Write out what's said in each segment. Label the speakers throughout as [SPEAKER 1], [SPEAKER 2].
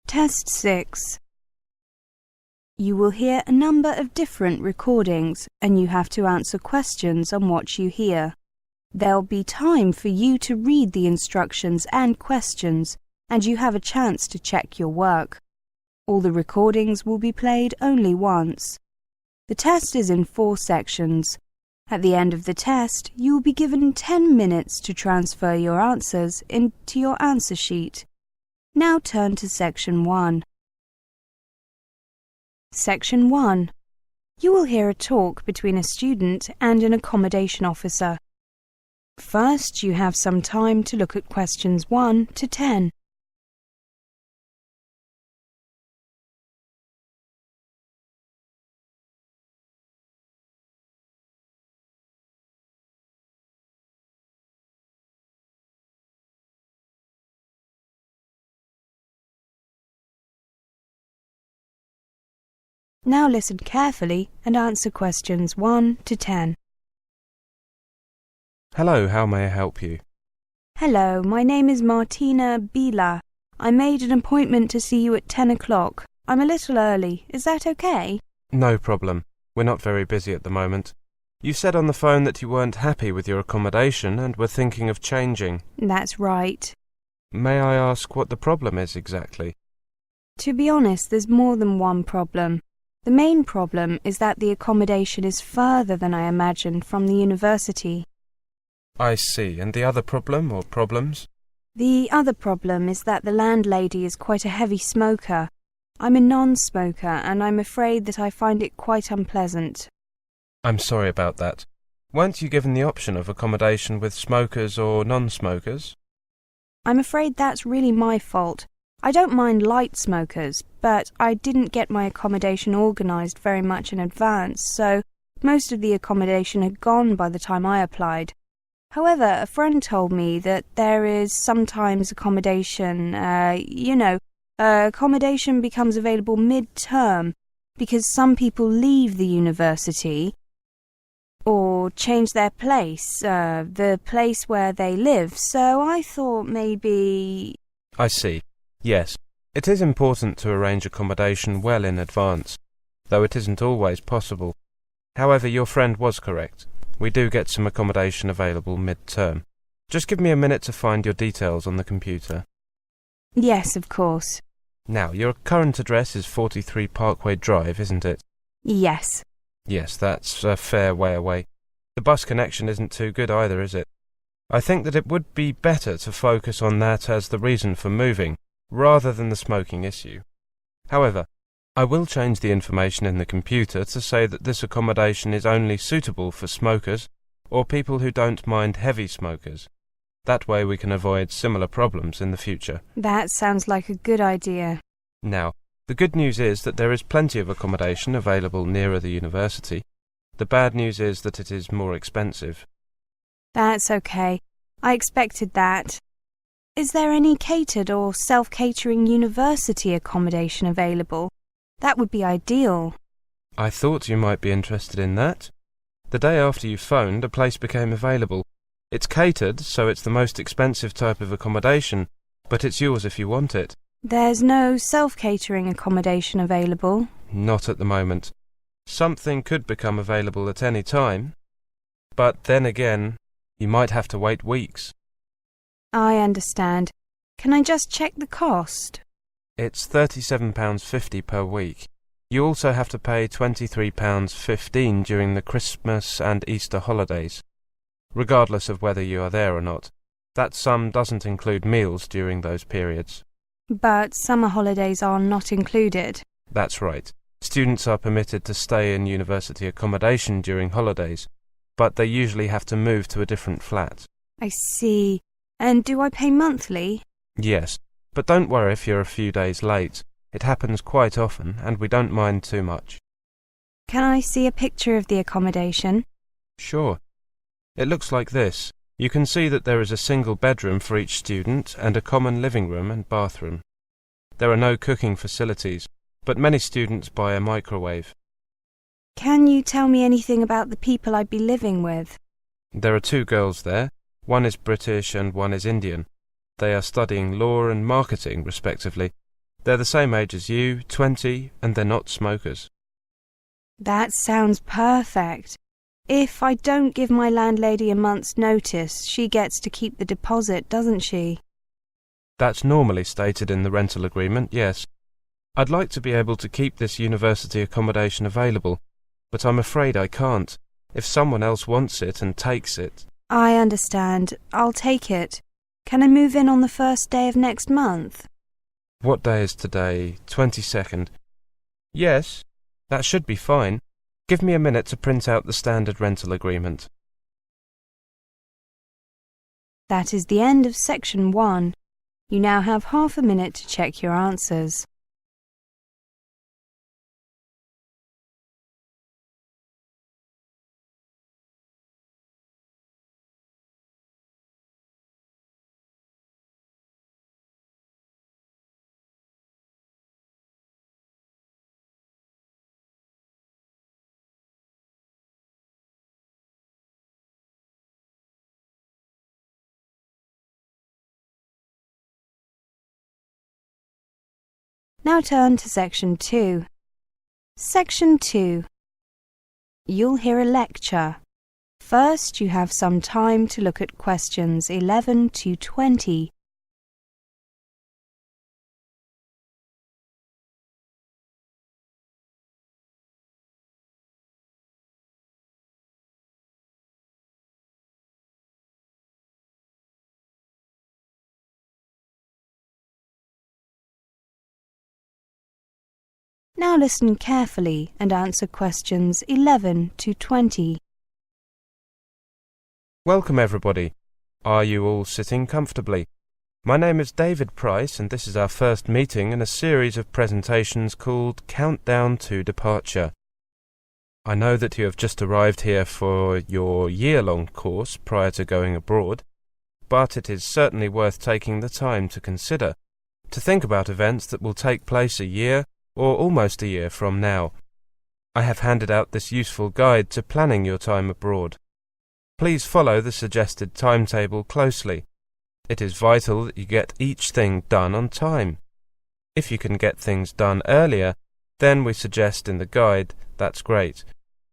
[SPEAKER 1] Test 6. You will hear a number of different recordings and you have to answer questions on what you hear. There'll be time for you to read the instructions and questions, and you have a chance to check your work. All the recordings will be played only once. The test is in 4 sections. At the end of the test, you will be given 10 minutes to transfer your answers into your answer sheet. Now turn to Section 1. Section 1. You will hear a talk between a student and an accommodation officer. First, you have some time to look at questions 1 to 10. Now listen carefully and answer questions 1 to 10.
[SPEAKER 2] Hello, how may I help you?
[SPEAKER 1] Hello, my name is Martina Bila. I made an appointment to see you at 10 o'clock. I'm a little early. Is that okay?
[SPEAKER 2] No problem. We're not very busy at the moment. You said on the phone that you weren't happy with your accommodation and were thinking of changing.
[SPEAKER 1] That's right.
[SPEAKER 2] May I ask what the problem is exactly?
[SPEAKER 1] To be honest, there's more than one problem. The main problem is that the accommodation is further than I imagined from the university.
[SPEAKER 2] I see. And the other problem or problems?
[SPEAKER 1] The other problem is that the landlady is quite a heavy smoker. I'm a non-smoker and I'm afraid that I find it quite unpleasant.
[SPEAKER 2] I'm sorry about that. Weren't you given the option of accommodation with smokers or non-smokers?
[SPEAKER 1] I'm afraid that's really my fault. I don't mind light smokers, but I didn't get my accommodation organised very much in advance, so most of the accommodation had gone by the time I applied. However, a friend told me that there is sometimes accommodation, accommodation becomes available mid-term because some people leave the university or change their place, the place where they live, so I thought maybe...
[SPEAKER 2] I see. Yes, it is important to arrange accommodation well in advance, though it isn't always possible. However, your friend was correct. We do get some accommodation available mid-term. Just give me a minute to find your details on the computer.
[SPEAKER 1] Yes, of course.
[SPEAKER 2] Now, your current address is 43 Parkway Drive, isn't it?
[SPEAKER 1] Yes.
[SPEAKER 2] Yes, that's a fair way away. The bus connection isn't too good either, is it? I think that it would be better to focus on that as the reason for moving, rather than the smoking issue. However, I will change the information in the computer to say that this accommodation is only suitable for smokers or people who don't mind heavy smokers. That way we can avoid similar problems in the future.
[SPEAKER 1] That sounds like a good idea.
[SPEAKER 2] Now, the good news is that there is plenty of accommodation available nearer the university. The bad news is that it is more expensive.
[SPEAKER 1] That's okay. I expected that. Is there any catered or self-catering university accommodation available? That would be ideal.
[SPEAKER 2] I thought you might be interested in that. The day after you phoned, a place became available. It's catered, so it's the most expensive type of accommodation, but it's yours if you want it.
[SPEAKER 1] There's no self-catering accommodation available?
[SPEAKER 2] Not at the moment. Something could become available at any time, but then again, you might have to wait weeks.
[SPEAKER 1] I understand. Can I just check the cost?
[SPEAKER 2] It's £37.50 per week. You also have to pay £23.15 during the Christmas and Easter holidays, regardless of whether you are there or not. That sum doesn't include meals during those periods.
[SPEAKER 1] But summer holidays are not included.
[SPEAKER 2] That's right. Students are permitted to stay in university accommodation during holidays, but they usually have to move to a different flat.
[SPEAKER 1] I see. And do I pay monthly?
[SPEAKER 2] Yes, but don't worry if you're a few days late. It happens quite often, and we don't mind too much.
[SPEAKER 1] Can I see a picture of the accommodation?
[SPEAKER 2] Sure. It looks like this. You can see that there is a single bedroom for each student and a common living room and bathroom. There are no cooking facilities, but many students buy a microwave.
[SPEAKER 1] Can you tell me anything about the people I'd be living with?
[SPEAKER 2] There are 2 girls there. One is British and one is Indian. They are studying law and marketing, respectively. They're the same age as you, 20, and they're not smokers.
[SPEAKER 1] That sounds perfect. If I don't give my landlady a month's notice, she gets to keep the deposit, doesn't she?
[SPEAKER 2] That's normally stated in the rental agreement, yes. I'd like to be able to keep this university accommodation available, but I'm afraid I can't. If someone else wants it and takes it...
[SPEAKER 1] I understand. I'll take it. Can I move in on the first day of next month?
[SPEAKER 2] What day is today? 22nd. Yes, that should be fine. Give me a minute to print out the standard rental agreement.
[SPEAKER 1] That is the end of section 1. You now have half a minute to check your answers. Now turn to section 2. Section 2. You'll hear a lecture. First, you have some time to look at questions 11 to 20. Now listen carefully and answer questions 11 to 20.
[SPEAKER 2] Welcome, everybody. Are you all sitting comfortably? My name is David Price, and this is our first meeting in a series of presentations called Countdown to Departure. I know that you have just arrived here for your year-long course prior to going abroad, but it is certainly worth taking the time to consider, to think about events that will take place a year or almost a year from now. I have handed out this useful guide to planning your time abroad. Please follow the suggested timetable closely. It is vital that you get each thing done on time. If you can get things done earlier, then we suggest in the guide that's great,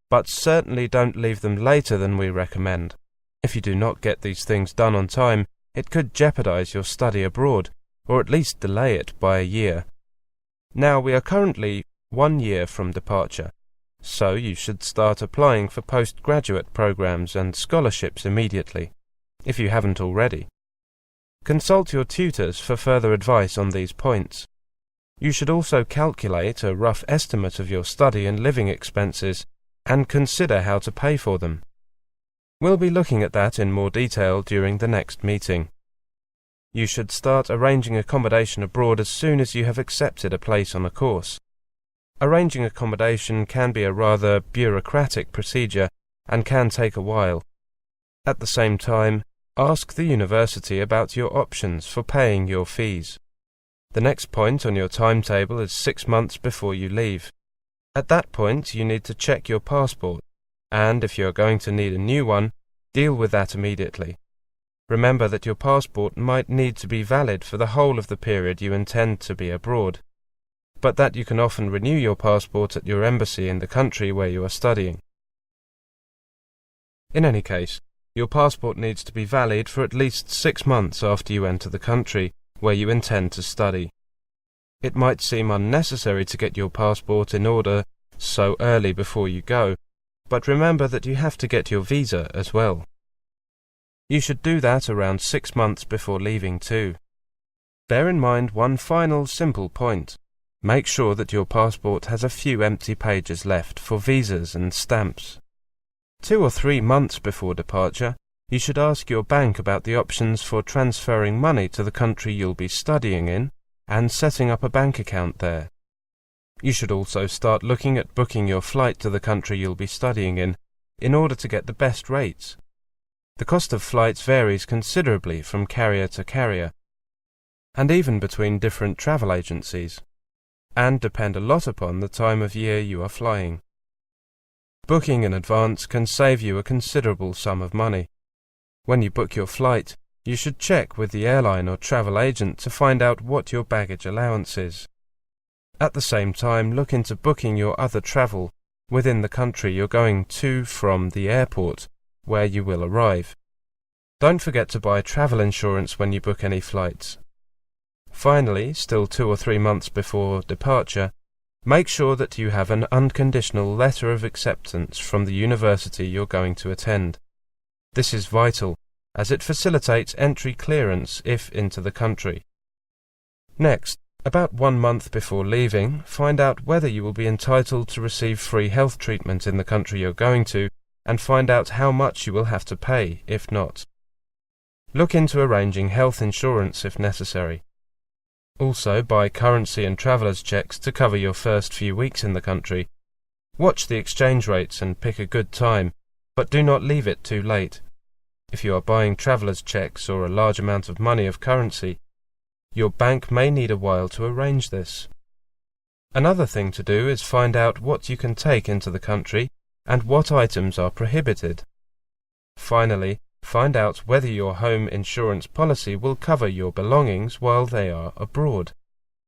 [SPEAKER 2] but certainly don't leave them later than we recommend. If you do not get these things done on time, it could jeopardize your study abroad, or at least delay it by a year. Now, we are currently 1 year from departure, so you should start applying for postgraduate programs and scholarships immediately, if you haven't already. Consult your tutors for further advice on these points. You should also calculate a rough estimate of your study and living expenses and consider how to pay for them. We'll be looking at that in more detail during the next meeting. You should start arranging accommodation abroad as soon as you have accepted a place on a course. Arranging accommodation can be a rather bureaucratic procedure and can take a while. At the same time, ask the university about your options for paying your fees. The next point on your timetable is 6 months before you leave. At that point, you need to check your passport, and if you are going to need a new one, deal with that immediately. Remember that your passport might need to be valid for the whole of the period you intend to be abroad, but that you can often renew your passport at your embassy in the country where you are studying. In any case, your passport needs to be valid for at least 6 months after you enter the country where you intend to study. It might seem unnecessary to get your passport in order so early before you go, but remember that you have to get your visa as well. You should do that around 6 months before leaving too. Bear in mind one final simple point. Make sure that your passport has a few empty pages left for visas and stamps. 2 or 3 months before departure, you should ask your bank about the options for transferring money to the country you'll be studying in and setting up a bank account there. You should also start looking at booking your flight to the country you'll be studying in order to get the best rates. The cost of flights varies considerably from carrier to carrier, and even between different travel agencies, and depend a lot upon the time of year you are flying. Booking in advance can save you a considerable sum of money. When you book your flight, you should check with the airline or travel agent to find out what your baggage allowance is. At the same time, look into booking your other travel within the country you're going to from the airport where you will arrive. Don't forget to buy travel insurance when you book any flights. Finally, still 2 or 3 months before departure, make sure that you have an unconditional letter of acceptance from the university you're going to attend. This is vital, as it facilitates entry clearance if into the country. Next, about 1 month before leaving, find out whether you will be entitled to receive free health treatment in the country you're going to, and find out how much you will have to pay if not. Look into arranging health insurance if necessary. Also, buy currency and traveller's checks to cover your first few weeks in the country. Watch the exchange rates and pick a good time, but do not leave it too late. If you are buying traveller's checks or a large amount of money of currency, your bank may need a while to arrange this. Another thing to do is find out what you can take into the country and what items are prohibited. Finally, find out whether your home insurance policy will cover your belongings while they are abroad.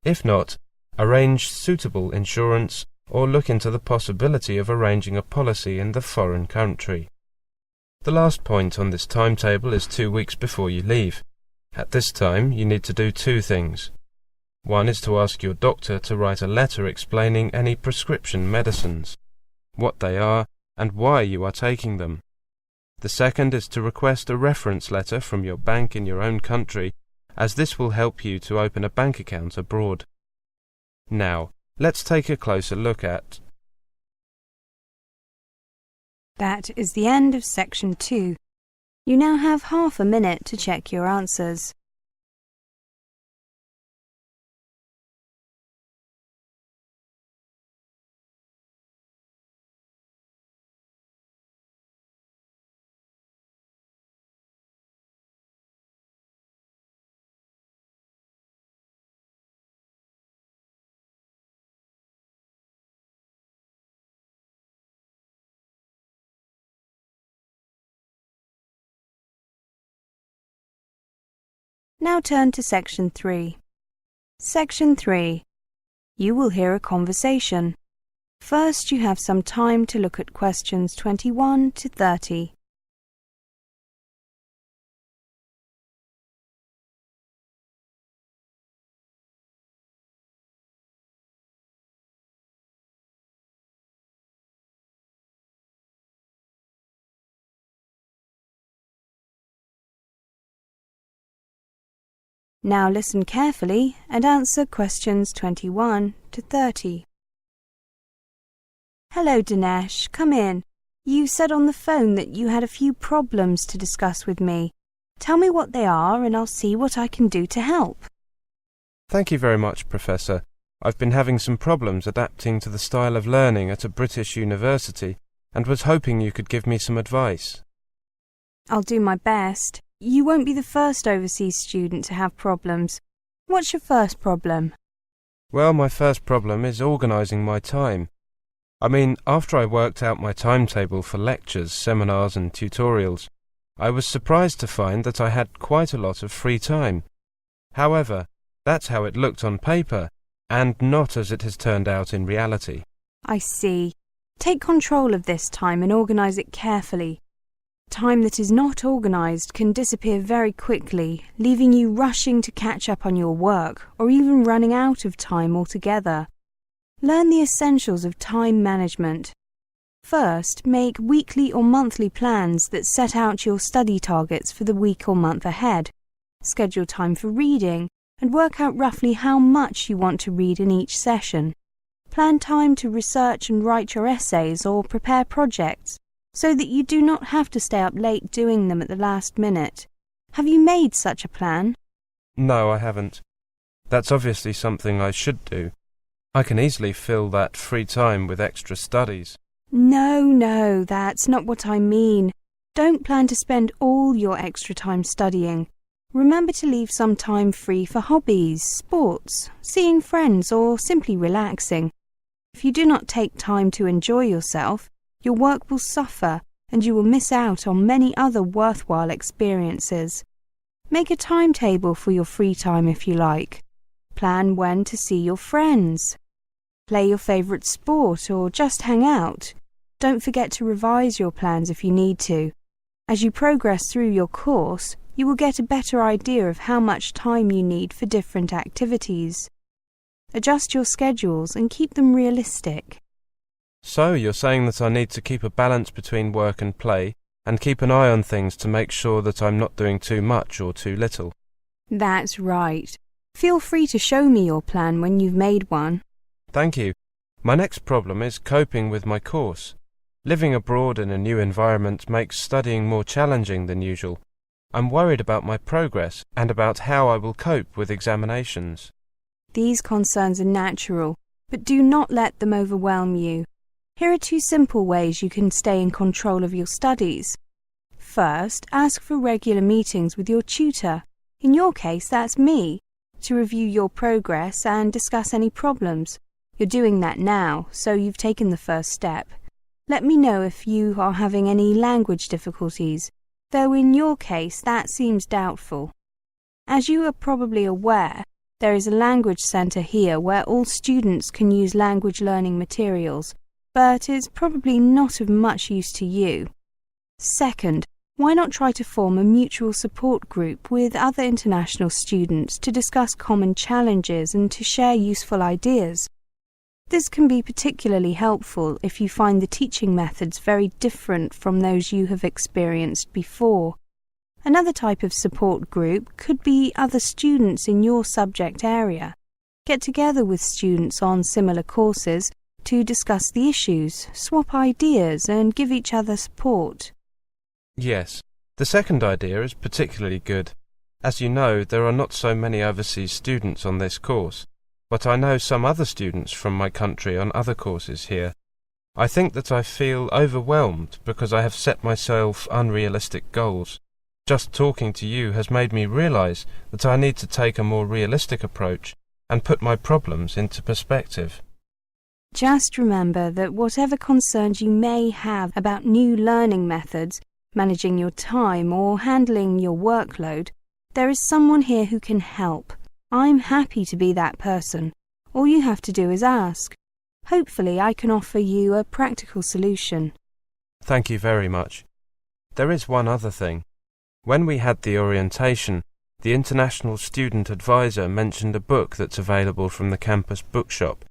[SPEAKER 2] If not, arrange suitable insurance or look into the possibility of arranging a policy in the foreign country. The last point on this timetable is 2 weeks before you leave. At this time, you need to do 2 things. One is to ask your doctor to write a letter explaining any prescription medicines, what they are, and why you are taking them. The second is to request a reference letter from your bank in your own country, as this will help you to open a bank account abroad. Now, let's take a closer look at.
[SPEAKER 1] That is the end of section 2. You now have half a minute to check your answers. Now turn to section 3. Section 3. You will hear a conversation. First, you have some time to look at questions 21 to 30. Now listen carefully and answer questions 21 to 30. Hello, Dinesh. Come in. You said on the phone that you had a few problems to discuss with me. Tell me what they are and I'll see what I can do to help.
[SPEAKER 2] Thank you very much, Professor. I've been having some problems adapting to the style of learning at a British university and was hoping you could give me some advice.
[SPEAKER 1] I'll do my best. You won't be the first overseas student to have problems. What's your first problem?
[SPEAKER 2] Well, my first problem is organising my time. I mean, after I worked out my timetable for lectures, seminars and tutorials, I was surprised to find that I had quite a lot of free time. However, that's how it looked on paper, and not as it has turned out in reality.
[SPEAKER 1] I see. Take control of this time and organise it carefully. Time that is not organised can disappear very quickly, leaving you rushing to catch up on your work or even running out of time altogether. Learn the essentials of time management. First, make weekly or monthly plans that set out your study targets for the week or month ahead. Schedule time for reading and work out roughly how much you want to read in each session. Plan time to research and write your essays or prepare projects, so that you do not have to stay up late doing them at the last minute. Have you made such a plan?
[SPEAKER 2] No, I haven't. That's obviously something I should do. I can easily fill that free time with extra studies.
[SPEAKER 1] No, that's not what I mean. Don't plan to spend all your extra time studying. Remember to leave some time free for hobbies, sports, seeing friends, or simply relaxing. If you do not take time to enjoy yourself, Your work will suffer and you will miss out on many other worthwhile experiences. Make a timetable for your free time if you like. Plan when to see your friends. Play your favourite sport or just hang out. Don't forget to revise your plans if you need to. As you progress through your course, you will get a better idea of how much time you need for different activities. Adjust your schedules and keep them realistic.
[SPEAKER 2] So you're saying that I need to keep a balance between work and play, and keep an eye on things to make sure that I'm not doing too much or too little.
[SPEAKER 1] That's right. Feel free to show me your plan when you've made one.
[SPEAKER 2] Thank you. My next problem is coping with my course. Living abroad in a new environment makes studying more challenging than usual. I'm worried about my progress and about how I will cope with examinations.
[SPEAKER 1] These concerns are natural, but do not let them overwhelm you. Here are 2 simple ways you can stay in control of your studies. First, ask for regular meetings with your tutor. In your case, that's me, to review your progress and discuss any problems. You're doing that now, so you've taken the first step. Let me know if you are having any language difficulties, though in your case that seems doubtful. As you are probably aware, there is a language centre here where all students can use language learning materials, but it's probably not of much use to you. Second, why not try to form a mutual support group with other international students to discuss common challenges and to share useful ideas? This can be particularly helpful if you find the teaching methods very different from those you have experienced before. Another type of support group could be other students in your subject area. Get together with students on similar courses to discuss the issues, swap ideas, and give each other support.
[SPEAKER 2] Yes, the second idea is particularly good. As you know, there are not so many overseas students on this course, but I know some other students from my country on other courses here. I think that I feel overwhelmed because I have set myself unrealistic goals. Just talking to you has made me realize that I need to take a more realistic approach and put my problems into perspective.
[SPEAKER 1] Just remember that whatever concerns you may have about new learning methods, managing your time or handling your workload, there is someone here who can help. I'm happy to be that person. All you have to do is ask. Hopefully I can offer you a practical solution.
[SPEAKER 2] Thank you very much. There is one other thing. When we had the orientation, the International Student Advisor mentioned a book that's available from the campus bookshop.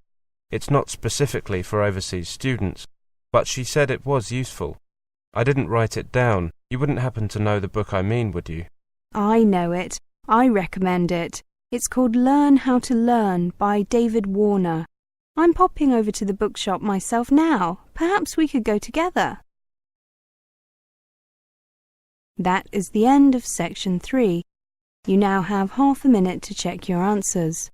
[SPEAKER 2] It's not specifically for overseas students, but she said it was useful. I didn't write it down. You wouldn't happen to know the book I mean, would you?
[SPEAKER 1] I know it. I recommend it. It's called Learn How to Learn by David Warner. I'm popping over to the bookshop myself now. Perhaps we could go together. That is the end of section 3. You now have half a minute to check your answers.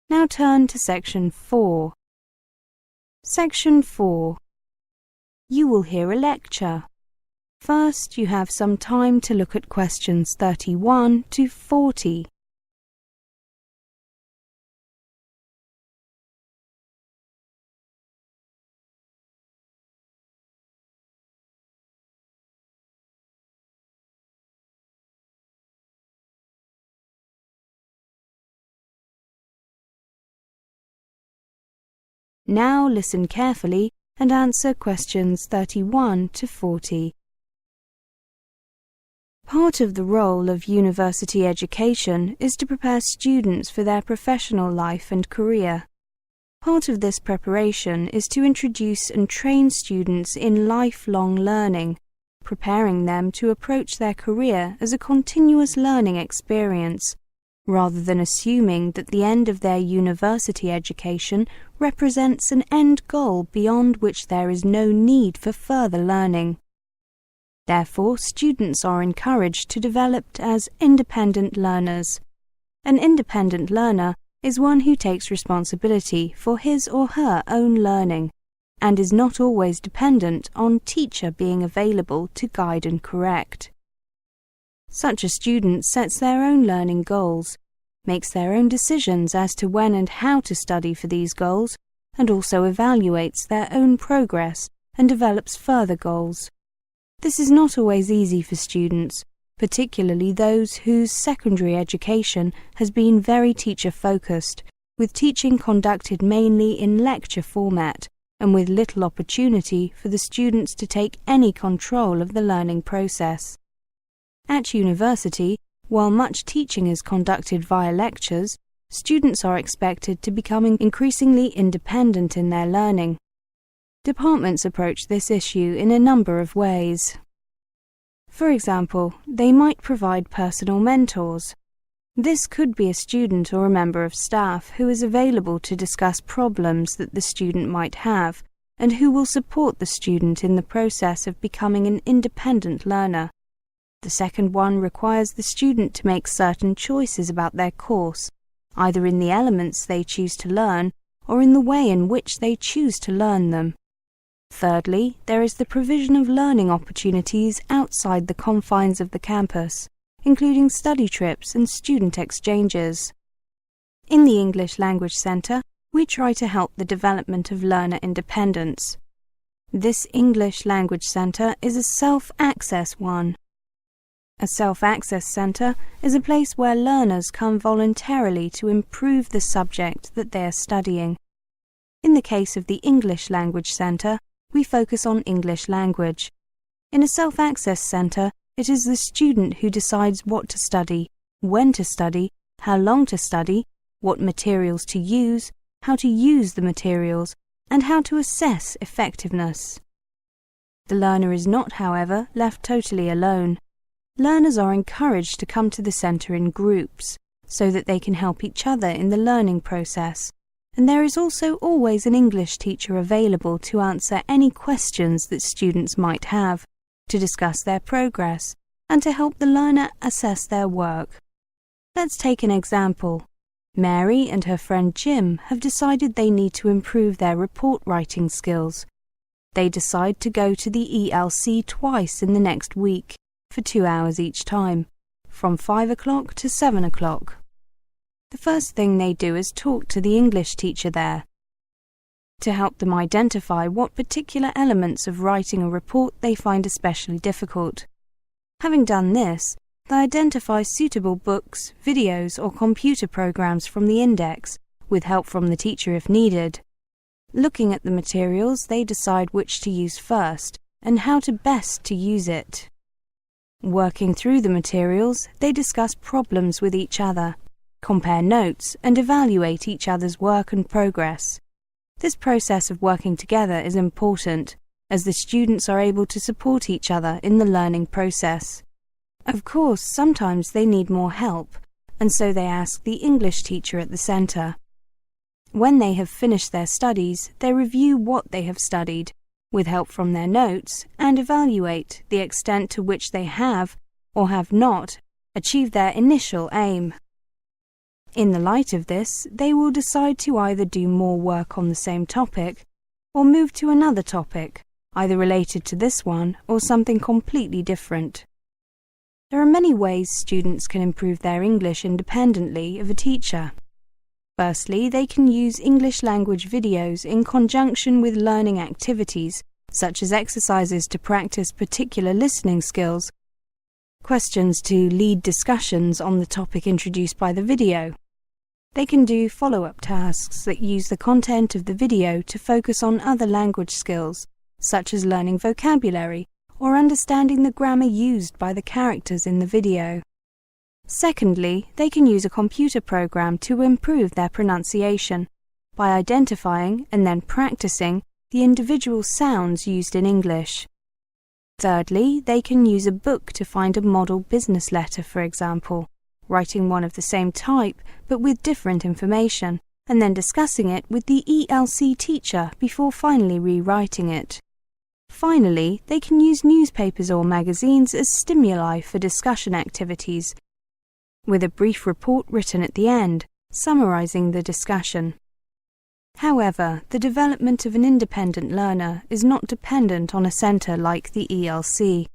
[SPEAKER 1] Now turn to section 4. Section 4. You will hear a lecture. First, you have some time to look at questions 31 to 40. Now listen carefully and answer questions 31 to 40. Part of the role of university education is to prepare students for their professional life and career. Part of this preparation is to introduce and train students in lifelong learning, preparing them to approach their career as a continuous learning experience. rather than assuming that the end of their university education represents an end goal beyond which there is no need for further learning. Therefore, students are encouraged to develop as independent learners. An independent learner is one who takes responsibility for his or her own learning and is not always dependent on teacher being available to guide and correct. Such a student sets their own learning goals, makes their own decisions as to when and how to study for these goals, and also evaluates their own progress and develops further goals. This is not always easy for students, particularly those whose secondary education has been very teacher-focused, with teaching conducted mainly in lecture format and with little opportunity for the students to take any control of the learning process. At university, while much teaching is conducted via lectures, students are expected to become increasingly independent in their learning. Departments approach this issue in a number of ways. For example, they might provide personal mentors. This could be a student or a member of staff who is available to discuss problems that the student might have and who will support the student in the process of becoming an independent learner. The second one requires the student to make certain choices about their course, either in the elements they choose to learn or in the way in which they choose to learn them. Thirdly, there is the provision of learning opportunities outside the confines of the campus, including study trips and student exchanges. In the English Language Centre, we try to help the development of learner independence. This English Language Centre is a self-access one. A self-access centre is a place where learners come voluntarily to improve the subject that they are studying. In the case of the English Language Centre, we focus on English language. In a self-access centre, it is the student who decides what to study, when to study, how long to study, what materials to use, how to use the materials, and how to assess effectiveness. The learner is not, however, left totally alone. Learners are encouraged to come to the centre in groups, so that they can help each other in the learning process, and there is also always an English teacher available to answer any questions that students might have, to discuss their progress, and to help the learner assess their work. Let's take an example. Mary and her friend Jim have decided they need to improve their report writing skills. They decide to go to the ELC twice in the next week, for 2 hours each time, from 5 o'clock to 7 o'clock. The first thing they do is talk to the English teacher there, to help them identify what particular elements of writing a report they find especially difficult. Having done this, they identify suitable books, videos, or computer programs from the index, with help from the teacher if needed. Looking at the materials, they decide which to use first, and how to best to use it. Working through the materials, they discuss problems with each other, compare notes, and evaluate each other's work and progress. This process of working together is important, as the students are able to support each other in the learning process. Of course, sometimes they need more help, and so they ask the English teacher at the centre. When they have finished their studies, they review what they have studied, with help from their notes, and evaluate the extent to which they have, or have not, achieved their initial aim. In the light of this, they will decide to either do more work on the same topic, or move to another topic, either related to this one or something completely different. There are many ways students can improve their English independently of a teacher. Firstly, they can use English language videos in conjunction with learning activities, such as exercises to practice particular listening skills, questions to lead discussions on the topic introduced by the video. They can do follow-up tasks that use the content of the video to focus on other language skills, such as learning vocabulary or understanding the grammar used by the characters in the video. Secondly, they can use a computer program to improve their pronunciation by identifying and then practicing the individual sounds used in English. Thirdly, they can use a book to find a model business letter, for example, writing one of the same type but with different information, and then discussing it with the ELC teacher before finally rewriting it. Finally, they can use newspapers or magazines as stimuli for discussion activities, with a brief report written at the end, summarizing the discussion. However, the development of an independent learner is not dependent on a centre like the ELC.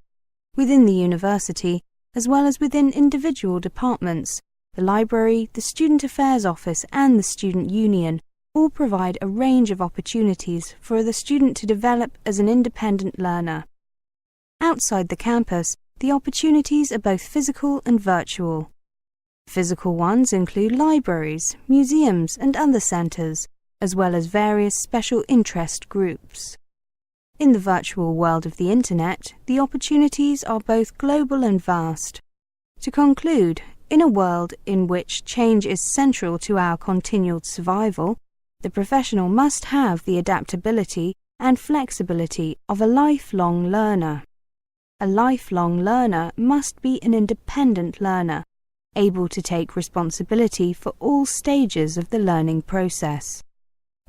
[SPEAKER 1] Within the university, as well as within individual departments, the library, the Student Affairs Office and the Student Union all provide a range of opportunities for the student to develop as an independent learner. Outside the campus, the opportunities are both physical and virtual. Physical ones include libraries, museums and other centres, as well as various special interest groups. In the virtual world of the Internet, the opportunities are both global and vast. To conclude, in a world in which change is central to our continued survival, the professional must have the adaptability and flexibility of a lifelong learner. A lifelong learner must be an independent learner, able to take responsibility for all stages of the learning process.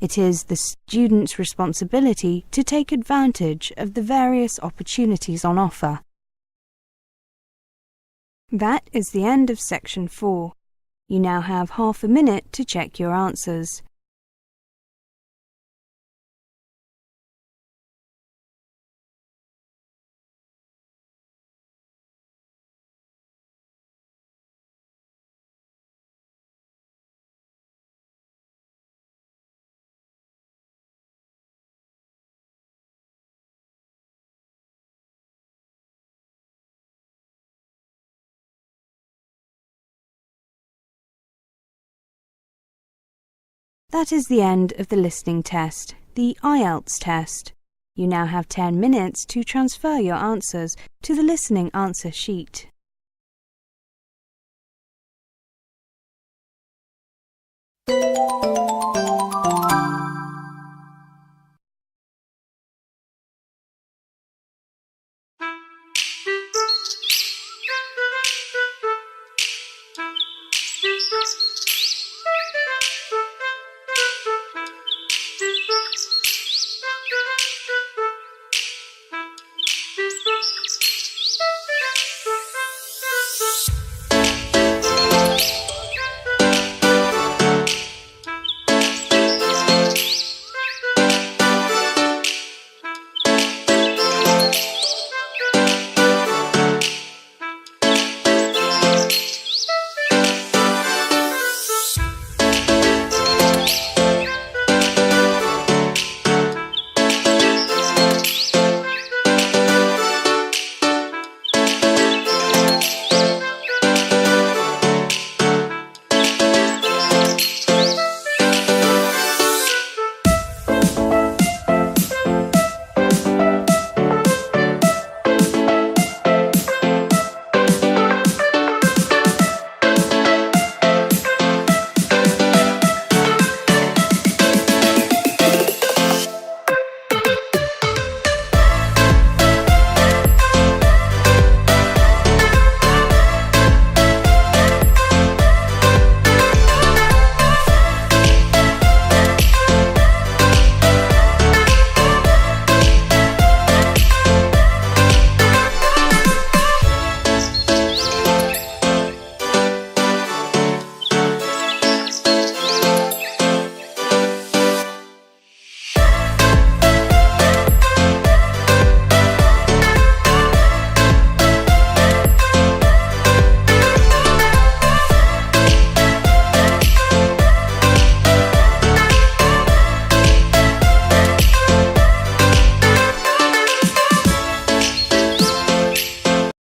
[SPEAKER 1] It is the student's responsibility to take advantage of the various opportunities on offer. That is the end of section 4. You now have half a minute to check your answers. That is the end of the listening test, the Ielts test. You now have 10 minutes to transfer your answers to the listening answer sheet.